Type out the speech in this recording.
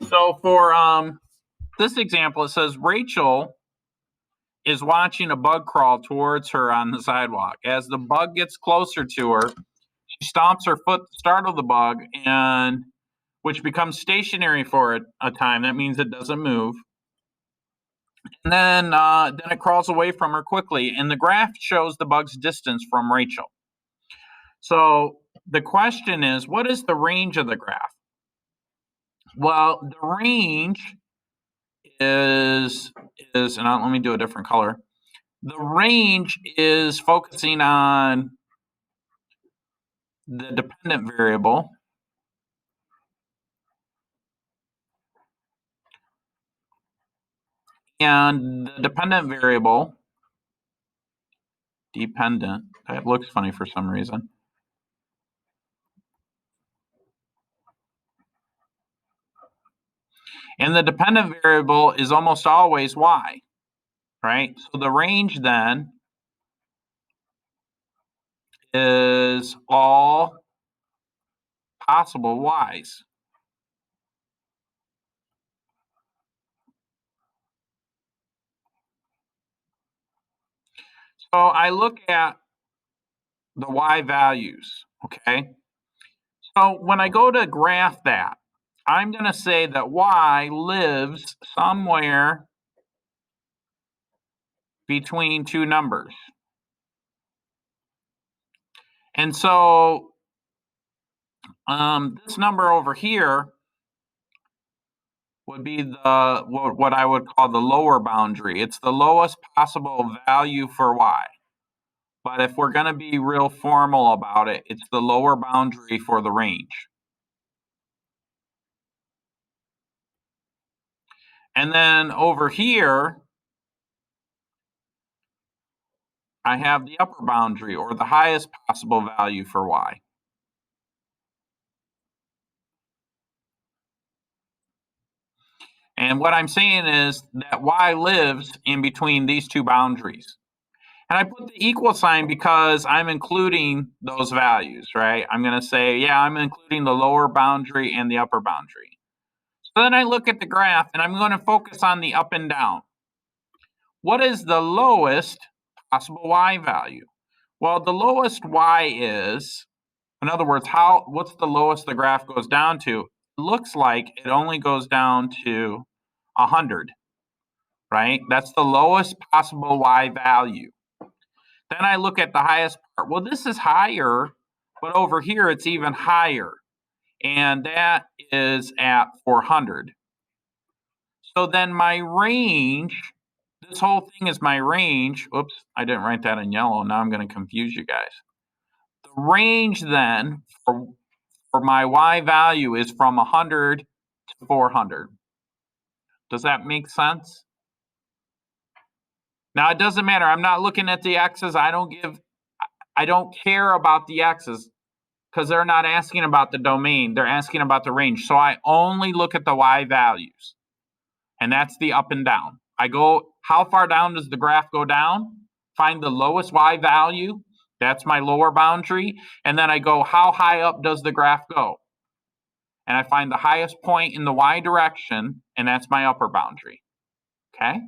So for this example, it says Rachel is watching a bug crawl towards her on the sidewalk. As the bug gets closer to her, she stomps her foot to startle the bug, and which becomes stationary for a time. That means it doesn't move. And then it crawls away from her quickly, and the graph shows the bug's distance from Rachel. So the question is, what is the range of the graph? Well, the range is and let me do a different color. The range is focusing on the dependent variable. And the dependent variable, dependent, that looks funny for some reason. And the dependent variable is almost always y, right? So the range then is all possible y's. So I look at the y values, okay? So when I go to graph that, I'm going to say that y lives somewhere between two numbers. And so this number over here would be what I would call the lower boundary. It's the lowest possible value for y. But if we're going to be real formal about it, it's the lower boundary for the range. And then over here, I have the upper boundary, or the highest possible value for y. And what I'm saying is that y lives in between these two boundaries. And I put the equal sign because I'm including those values, right? I'm going to say, yeah, I'm including the lower boundary and the upper boundary. So then I look at the graph, and I'm going to focus on the up and down. What is the lowest possible y value? Well, the lowest y is, in other words, what's the lowest the graph goes down to? It looks like it only goes down to 100, right? That's the lowest possible y value. Then I look at the highest part. Well, this is higher, but over here it's even higher, and that is at 400. So then my range, this whole thing is my range. Oops, I didn't write that in yellow. Now I'm going to confuse you guys. The range then for my y value is from 100 to 400. Does that make sense? Now, it doesn't matter. I'm not looking at the x's. I don't care about the x's because they're not asking about the domain. They're asking about the range. So I only look at the y values, and that's the up and down. I go, how far down does the graph go down? Find the lowest y value. That's my lower boundary. And then I go, how high up does the graph go? And I find the highest point in the y direction, and that's my upper boundary. Okay?